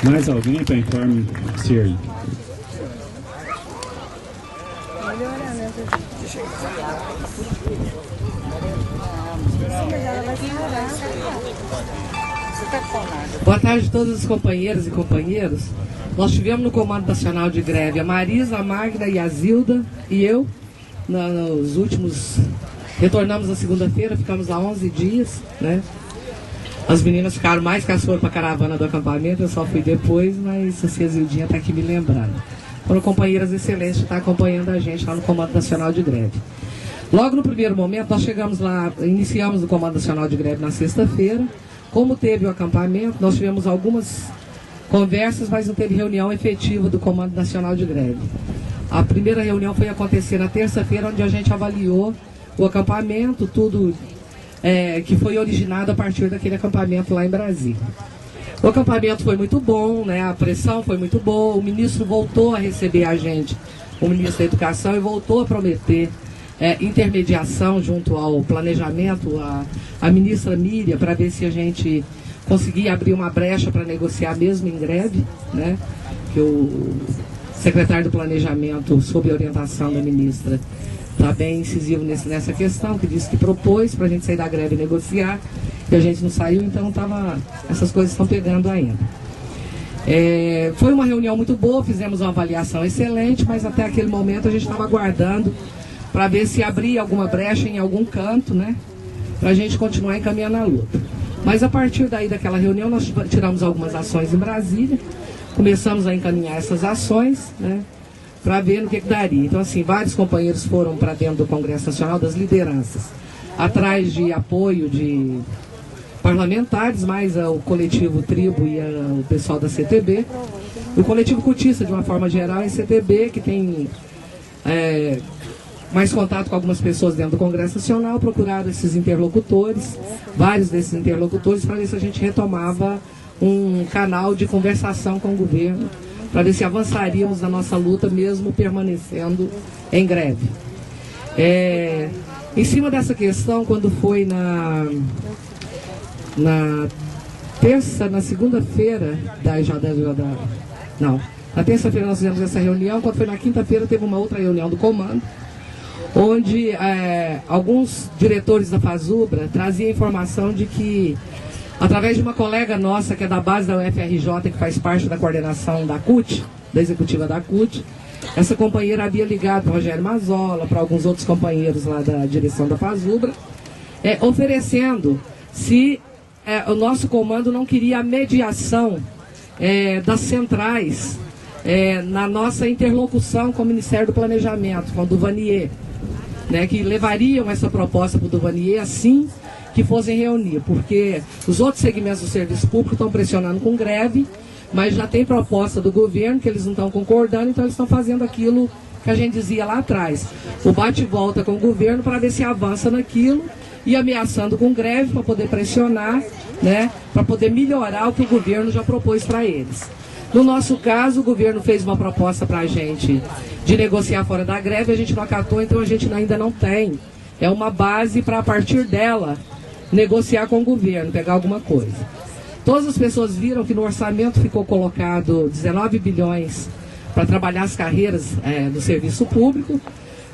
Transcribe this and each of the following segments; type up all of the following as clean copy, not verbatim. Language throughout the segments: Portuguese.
Mais alguém para informar, senhor? Boa tarde a todos os companheiros e companheiros. Nós tivemos no Comando Nacional de Greve a Marisa, a Magna e a Zilda e eu. Nos últimos... Retornamos na segunda-feira, ficamos lá 11 dias, né? As meninas ficaram mais que as foram para a caravana do acampamento, eu só fui depois, mas a Zildinha está aqui me lembrando. Foram companheiras excelentes que estão acompanhando a gente lá no Comando Nacional de Greve. Logo no primeiro momento, nós chegamos lá, iniciamos o Comando Nacional de Greve na sexta-feira. Como teve o acampamento, nós tivemos algumas conversas, mas não teve reunião efetiva do Comando Nacional de Greve. A primeira reunião foi acontecer na terça-feira, onde a gente avaliou o acampamento, tudo que foi originado a partir daquele acampamento lá em Brasília. O acampamento foi muito bom, né? A pressão foi muito boa, o ministro voltou a receber a gente, o ministro da Educação, e voltou a prometer intermediação junto ao planejamento, a ministra Miriam, para ver se a gente conseguia abrir uma brecha para negociar mesmo em greve, né? Que o secretário do Planejamento, sob a orientação da ministra, está bem incisivo nessa questão, que disse que propôs para a gente sair da greve e negociar, e a gente não saiu, então essas coisas estão pegando ainda. Foi uma reunião muito boa, fizemos uma avaliação excelente, mas até aquele momento a gente estava aguardando para ver se abria alguma brecha em algum canto, né, para a gente continuar encaminhando a luta. Mas a partir daquela reunião nós tiramos algumas ações em Brasília, começamos a encaminhar essas ações, né, para ver no que daria. Então, assim, vários companheiros foram para dentro do Congresso Nacional, das lideranças, atrás de apoio de parlamentares, mais o coletivo Tribo e o pessoal da CTB, o coletivo Cutista, de uma forma geral, e CTB, que tem mais contato com algumas pessoas dentro do Congresso Nacional, procuraram esses interlocutores, vários desses interlocutores, para ver se a gente retomava um canal de conversação com o governo, para ver se avançaríamos na nossa luta, mesmo permanecendo em greve. Em cima dessa questão, quando foi na segunda-feira na terça-feira nós fizemos essa reunião. Quando foi na quinta-feira, teve uma outra reunião do comando, onde alguns diretores da FASUBRA traziam informação de que, através de uma colega nossa, que é da base da UFRJ, que faz parte da coordenação da CUT, da executiva da CUT, essa companheira havia ligado para o Rogério Mazola, para alguns outros companheiros lá da direção da FASUBRA, oferecendo se o nosso comando não queria a mediação das centrais na nossa interlocução com o Ministério do Planejamento, com o Duvanier, né, que levariam essa proposta para o Duvanier assim que fossem reunir, porque os outros segmentos do serviço público estão pressionando com greve, mas já tem proposta do governo que eles não estão concordando, então eles estão fazendo aquilo que a gente dizia lá atrás, o bate e volta com o governo para ver se avança naquilo, e ameaçando com greve para poder pressionar, né, para poder melhorar o que o governo já propôs para eles. No nosso caso, o governo fez uma proposta para a gente de negociar fora da greve, a gente não acatou, então a gente ainda não tem uma base para, a partir dela, negociar com o governo, pegar alguma coisa. Todas as pessoas viram que no orçamento ficou colocado 19 bilhões para trabalhar as carreiras do serviço público.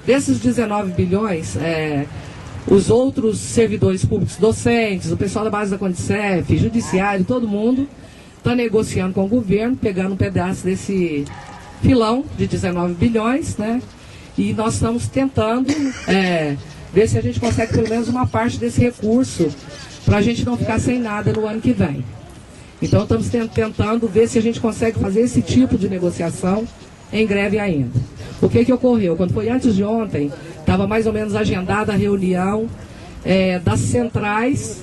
Desses 19 bilhões, os outros servidores públicos, docentes, o pessoal da base da Condicef, judiciário, todo mundo está negociando com o governo, pegando um pedaço desse filão de 19 bilhões, né? E nós estamos tentando ver se a gente consegue pelo menos uma parte desse recurso para a gente não ficar sem nada no ano que vem. Então estamos tentando ver se a gente consegue fazer esse tipo de negociação em greve ainda. O que ocorreu? Quando foi antes de ontem, estava mais ou menos agendada a reunião das centrais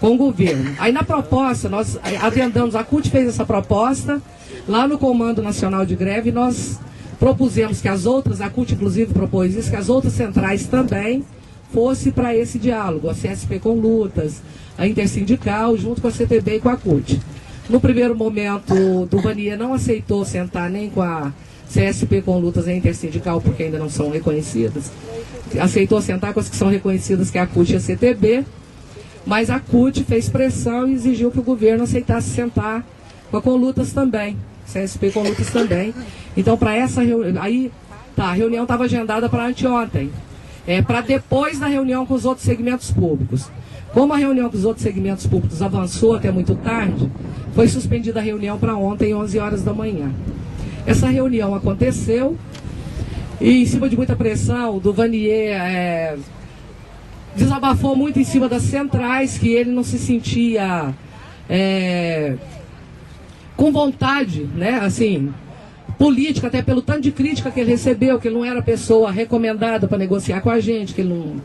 com o governo. Aí na proposta, nós adendamos, a CUT fez essa proposta, lá no Comando Nacional de Greve, nós propusemos que as outras, a CUT inclusive propôs isso, que as outras centrais também fosse para esse diálogo, a CSP com Lutas, a Intersindical, junto com a CTB e com a CUT. No primeiro momento, o Duvanier não aceitou sentar nem com a CSP com Lutas e a Intersindical, porque ainda não são reconhecidas. Aceitou sentar com as que são reconhecidas, que é a CUT e a CTB, mas a CUT fez pressão e exigiu que o governo aceitasse sentar com a Colutas também, CSP Colutas também. Então, para essa reunião, aí, tá, a reunião estava agendada para anteontem, para depois da reunião com os outros segmentos públicos. Como a reunião com os outros segmentos públicos avançou até muito tarde, foi suspendida a reunião para ontem, 11 horas da manhã. Essa reunião aconteceu e, em cima de muita pressão, do Vanier desabafou muito em cima das centrais, que ele não se sentia com vontade, né, assim, política, até pelo tanto de crítica que ele recebeu, que ele não era pessoa recomendada para negociar com a gente, que ele não...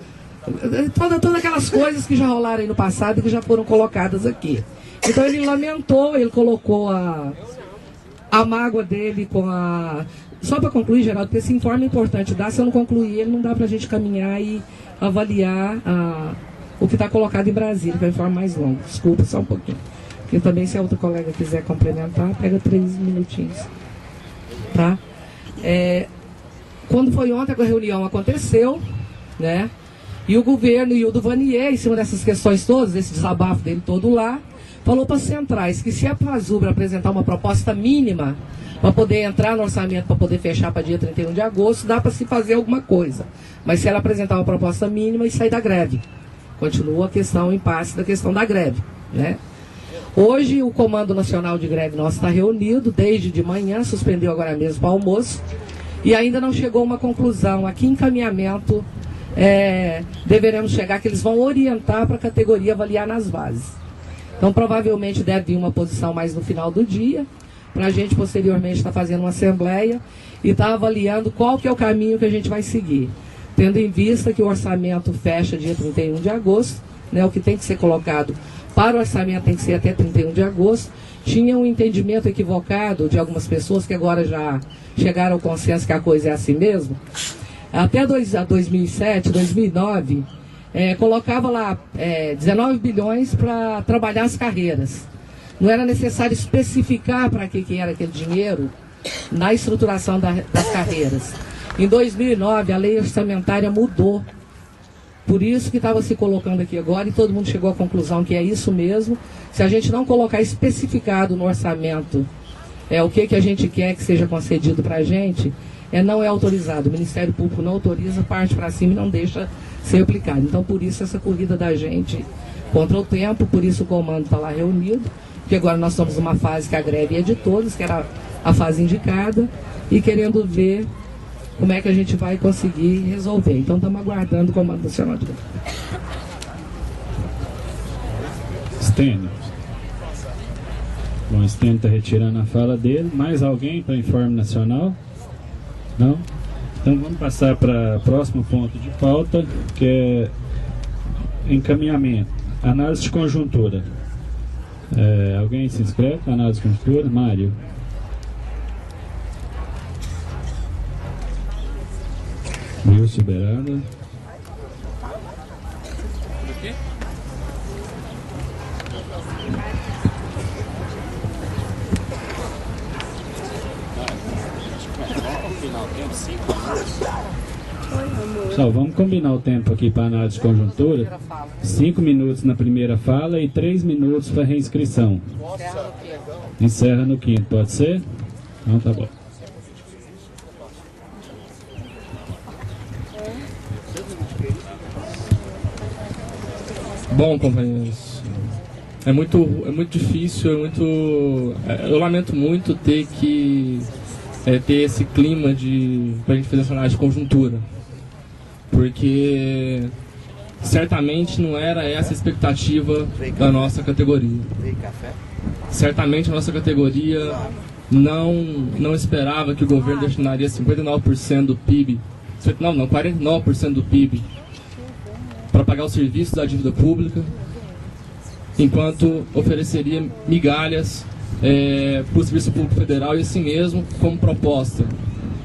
Todas aquelas coisas que já rolaram aí no passado e que já foram colocadas aqui. Então ele lamentou, ele colocou a mágoa dele com a... Só para concluir, Geraldo, porque esse informe é importante dar, se eu não concluir ele, não dá para a gente caminhar e avaliar o que está colocado em Brasília, que é um informe mais longo. Desculpa, só um pouquinho. Porque também, se a outra colega quiser complementar, pega 3 minutinhos. Tá? Quando foi ontem que a reunião aconteceu, né? E o governo e o do Vanier, em cima dessas questões todas, desse desabafo dele todo lá, falou para as centrais que se a Fazubra apresentar uma proposta mínima para poder entrar no orçamento, para poder fechar para dia 31 de agosto, dá para se fazer alguma coisa. Mas se ela apresentar uma proposta mínima e sair da greve, continua a questão, o impasse da questão da greve, né? Hoje o Comando Nacional de Greve nosso está reunido, desde de manhã, suspendeu agora mesmo para almoço, e ainda não chegou a uma conclusão. Aqui em encaminhamento, deveremos chegar que eles vão orientar para a categoria avaliar nas bases. Então provavelmente deve vir uma posição mais no final do dia, para a gente posteriormente estar fazendo uma assembleia e estar avaliando qual que é o caminho que a gente vai seguir, tendo em vista que o orçamento fecha dia 31 de agosto, né, o que tem que ser colocado para o orçamento tem que ser até 31 de agosto. Tinha um entendimento equivocado de algumas pessoas que agora já chegaram ao consenso que a coisa é assim mesmo. Até 2007, 2009, colocava lá 19 bilhões para trabalhar as carreiras. Não era necessário especificar para que era aquele dinheiro na estruturação das carreiras. Em 2009, a lei orçamentária mudou. Por isso que estava se colocando aqui agora, e todo mundo chegou à conclusão que é isso mesmo. Se a gente não colocar especificado no orçamento o que a gente quer que seja concedido para a gente, não é autorizado. O Ministério Público não autoriza, parte para cima e não deixa ser aplicado. Então, por isso, essa corrida da gente contra o tempo, por isso o comando está lá reunido, porque agora nós estamos numa fase que a greve é de todos, que era a fase indicada, e querendo ver como é que a gente vai conseguir resolver. Então, estamos aguardando o Comando Nacional de Greve. Stênio. Bom, Stênio está retirando a fala dele. Mais alguém para informe nacional? Não? Então vamos passar para o próximo ponto de pauta, que é encaminhamento. Análise de conjuntura. Alguém se inscreve na análise de conjuntura? Mário. Wilson Berada. Pessoal, vamos combinar o tempo aqui para análise de conjuntura. 5 minutos na primeira fala e 3 minutos para reinscrição. Encerra no quinto, pode ser? Então tá bom. Bom, companheiros, é muito difícil, eu lamento muito ter que ter esse clima pra gente fazer essa análise de conjuntura, porque certamente não era essa a expectativa da nossa categoria. Certamente a nossa categoria não esperava que o governo destinaria 59% do PIB, 49% do PIB para pagar os serviços da dívida pública, enquanto ofereceria migalhas para o Serviço Público Federal, e assim mesmo como proposta.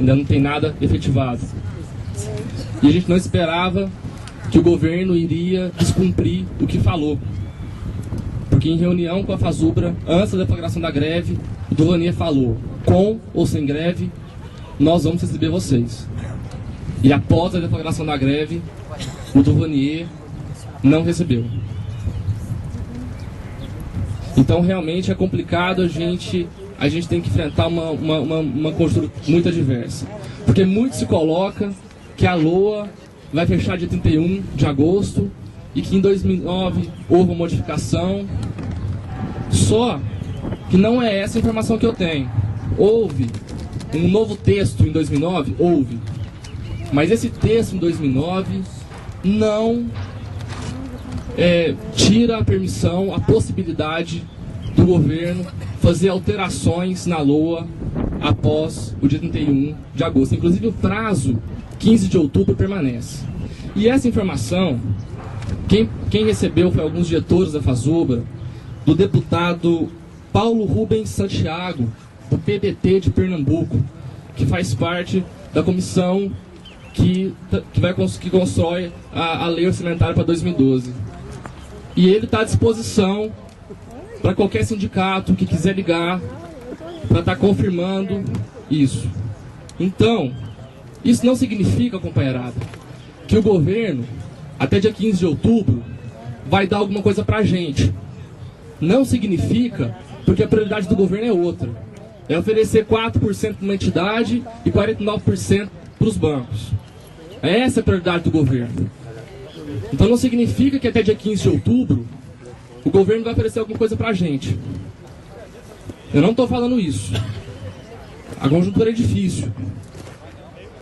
Ainda não tem nada efetivado. E a gente não esperava que o governo iria descumprir o que falou. Porque em reunião com a Fazubra, antes da declaração da greve, o Vanier falou: com ou sem greve, nós vamos receber vocês. E após a declaração da greve, o Vanier não recebeu. Então realmente é complicado, a gente tem que enfrentar uma conjuntura muito adversa. Porque muito se coloca que a LOA vai fechar dia 31 de agosto e que em 2009 houve uma modificação. Só que não é essa a informação que eu tenho. Houve um novo texto em 2009? Houve. Mas esse texto em 2009 não tira a permissão, a possibilidade do governo fazer alterações na LOA após o dia 31 de agosto. Inclusive o prazo 15 de outubro permanece. E essa informação, quem recebeu foi alguns diretores da FASUBRA, do deputado Paulo Rubens Santiago, do PDT de Pernambuco, que faz parte da comissão que constrói a lei orçamentária para 2012. E ele está à disposição para qualquer sindicato que quiser ligar para estar confirmando isso. Então, isso não significa, companheirada, que o governo, até dia 15 de outubro, vai dar alguma coisa para a gente. Não significa, porque a prioridade do governo é outra. É oferecer 4% para uma entidade e 49% para os bancos. Essa é a prioridade do governo. Então não significa que até dia 15 de outubro o governo vai oferecer alguma coisa para a gente. Eu não estou falando isso. A conjuntura é difícil.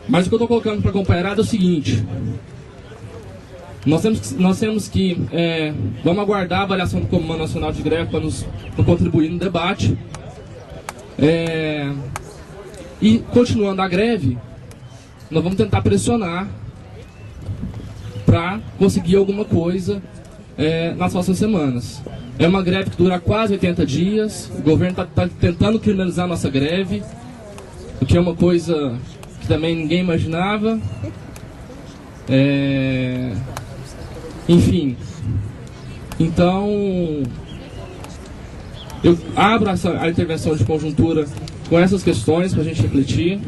Mas o que eu estou colocando para a companheirada é o seguinte: nós temos que vamos aguardar a avaliação do Comando Nacional de Greve para contribuir no debate. E continuando a greve, nós vamos tentar pressionar para conseguir alguma coisa nas próximas semanas. É uma greve que dura quase 80 dias. O governo está tentando criminalizar a nossa greve, o que é uma coisa que também ninguém imaginava. Enfim, então eu abro a intervenção de conjuntura com essas questões para a gente refletir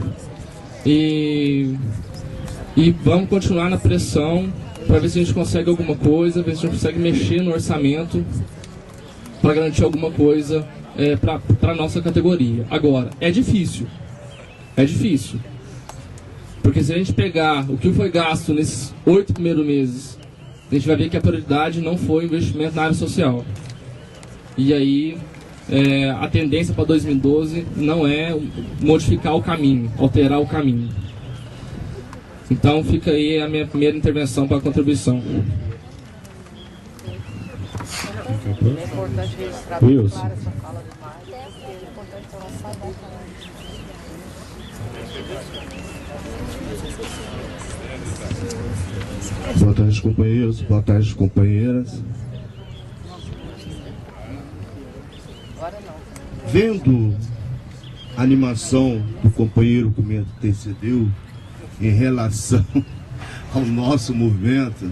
e vamos continuar na pressão para ver se a gente consegue alguma coisa, ver se a gente consegue mexer no orçamento para garantir alguma coisa para a nossa categoria. Agora, é difícil, porque se a gente pegar o que foi gasto nesses 8 primeiros meses, a gente vai ver que a prioridade não foi o investimento na área social. E aí a tendência para 2012 não é modificar o caminho, alterar o caminho. Então fica aí a minha primeira intervenção para a contribuição. É importante registrar Wilson. essa fala do Mário, é importante para nós saber também. Boa tarde, companheiros. Boa tarde, companheiras. Vendo a animação do companheiro que me antecedeu em relação ao nosso movimento,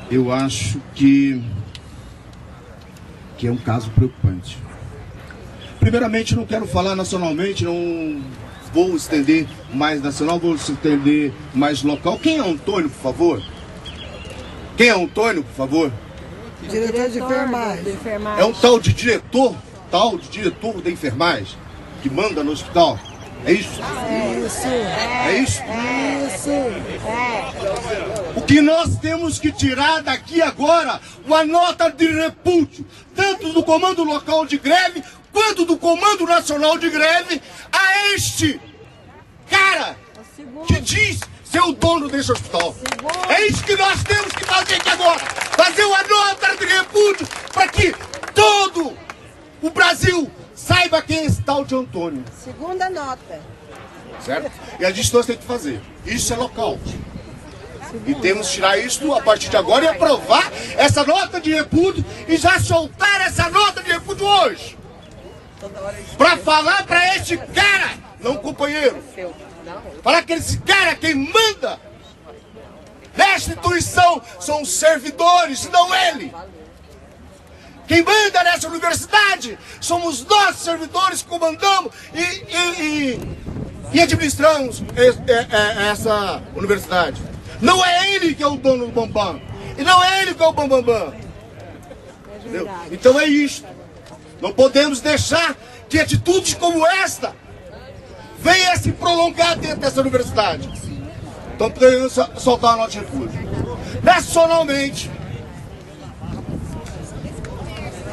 eu acho que é um caso preocupante. Primeiramente, não quero falar nacionalmente, não vou estender mais nacional, vou estender mais local. Quem é Antônio, por favor? Quem é Antônio, por favor? Diretor de enfermagem. É um tal de diretor da enfermagem que manda no hospital. É isso? Isso. É isso? Isso. O que nós temos que tirar daqui agora, uma nota de repúdio, tanto do Comando Local de Greve, quanto do Comando Nacional de Greve, a este cara que diz ser o dono desse hospital. É isso que nós temos que fazer aqui agora. Fazer uma nota de repúdio para que todo o Brasil saiba quem é esse tal de Antônio. Segunda nota. Certo? E a gente tem que fazer. Isso é local. E temos que tirar isso a partir de agora e aprovar essa nota de repúdio e já soltar essa nota de repúdio hoje. Para falar para este cara, não companheiro, falar que esse cara, quem manda nesta instituição são os servidores, não ele. Quem manda nessa universidade somos nós, servidores, que comandamos e administramos essa universidade. Não é ele que é o dono do bambam. E não é ele que é o bambambam. Entendeu? Então é isto. Não podemos deixar que atitudes como esta venham a se prolongar dentro dessa universidade. Então podemos soltar a nota de repúdio. Nacionalmente,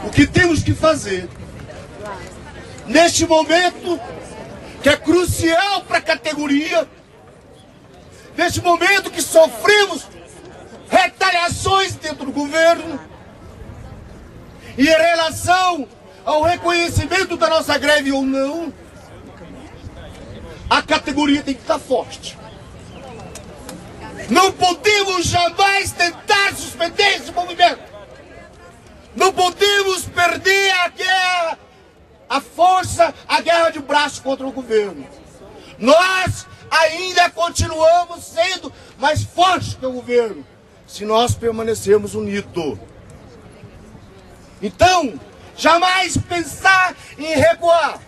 o que temos que fazer neste momento, que é crucial para a categoria, neste momento que sofremos retaliações dentro do governo, e em relação ao reconhecimento da nossa greve ou não, a categoria tem que estar forte. Não podemos jamais tentar suspender esse movimento. Não podemos perder a guerra, a força, a guerra de braço contra o governo. Nós ainda continuamos sendo mais fortes que o governo, se nós permanecermos unidos. Então, jamais pensar em recuar.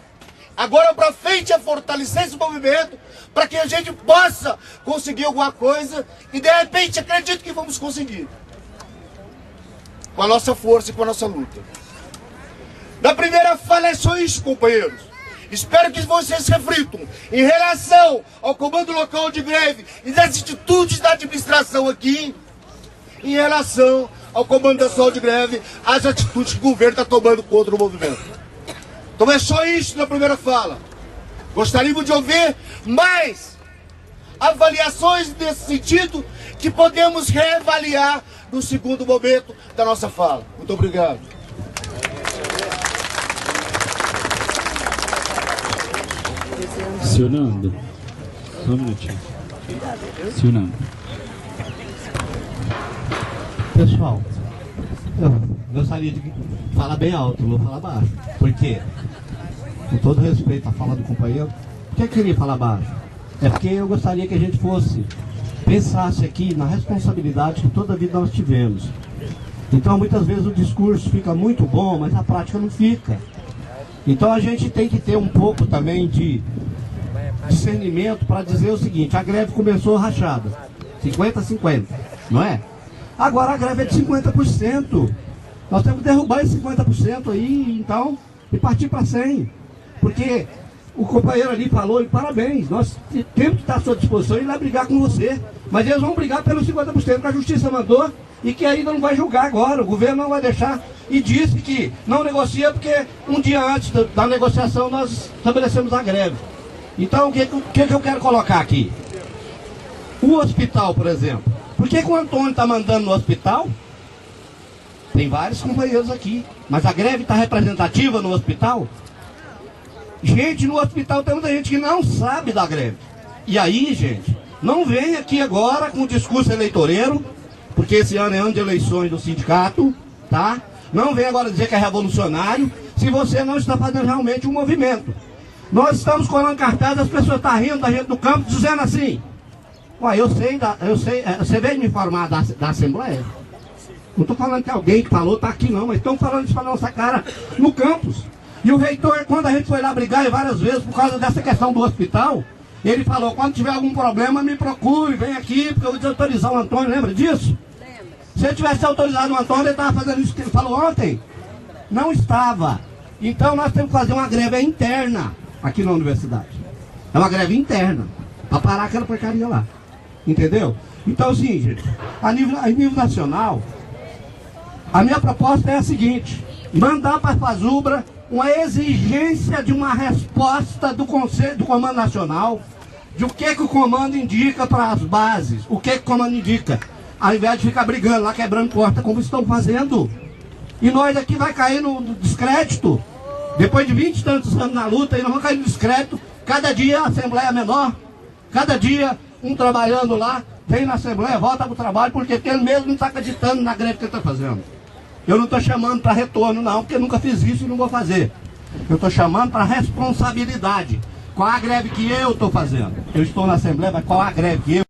Agora para frente é fortalecer esse movimento para que a gente possa conseguir alguma coisa e de repente acredito que vamos conseguir. Com a nossa força e com a nossa luta. Na primeira fala é só isso, companheiros. Espero que vocês reflitam em relação ao comando local de greve e das atitudes da administração aqui, em relação ao comando nacional de greve, as atitudes que o governo está tomando contra o movimento. Então é só isso na primeira fala. Gostaríamos de ouvir mais avaliações nesse sentido que podemos reavaliar no segundo momento da nossa fala. Muito obrigado. Senhor Nando, só um minutinho. Senhor Nando. Pessoal, eu gostaria de falar bem alto, não vou falar baixo. Por quê? Com todo respeito à fala do companheiro, por que eu queria falar baixo? É porque eu gostaria que a gente pensasse aqui na responsabilidade que toda a vida nós tivemos. Então muitas vezes o discurso fica muito bom, mas a prática não fica. Então a gente tem que ter um pouco também de discernimento para dizer o seguinte: a greve começou rachada, 50-50, não é? Agora a greve é de 50%. Nós temos que derrubar esse 50% aí, então, e partir para 100%. Porque o companheiro ali falou, e parabéns, nós temos que estar à sua disposição e ir lá brigar com você. Mas eles vão brigar pelos 50% que a justiça mandou e que ainda não vai julgar agora. O governo não vai deixar. E disse que não negocia porque um dia antes da negociação nós estabelecemos a greve. Então, o que eu quero colocar aqui? O hospital, por exemplo. Por que o Antônio está mandando no hospital? Tem vários companheiros aqui. Mas a greve está representativa no hospital? Gente, no hospital tem muita gente que não sabe da greve. E aí, gente, não vem aqui agora com discurso eleitoreiro, porque esse ano é ano de eleições do sindicato, tá? Não vem agora dizer que é revolucionário, se você não está fazendo realmente um movimento. Nós estamos colando cartaz, as pessoas estão rindo da gente do campo, dizendo assim: ué, eu sei, você veio me informar da Assembleia? Não estou falando que alguém que falou está aqui não, mas estão falando isso para nossa cara no campus. E o reitor, quando a gente foi lá brigar várias vezes por causa dessa questão do hospital, ele falou: quando tiver algum problema me procure, vem aqui, porque eu vou desautorizar o Antônio, lembra disso? Lembra. Se ele tivesse autorizado o Antônio, ele estava fazendo isso que ele falou ontem? Não estava. Então nós temos que fazer uma greve interna aqui na universidade. É uma greve interna, para parar aquela porcaria lá. Entendeu? Então, assim, gente, a nível nacional, a minha proposta é a seguinte: mandar para a FASUBRA uma exigência de uma resposta do Conselho do Comando Nacional, de o que o comando indica para as bases, o que o comando indica, ao invés de ficar brigando lá, quebrando porta, como estão fazendo. E nós aqui vai cair no descrédito, depois de 20 e tantos anos na luta, e nós vamos cair no descrédito. Cada dia a Assembleia é menor, cada dia um trabalhando lá, vem na Assembleia, volta para o trabalho, porque ele mesmo não está acreditando na greve que ele está fazendo. Eu não estou chamando para retorno não, porque eu nunca fiz isso e não vou fazer. Eu estou chamando para responsabilidade. Qual a greve que eu estou fazendo? Eu estou na Assembleia, mas qual a greve que eu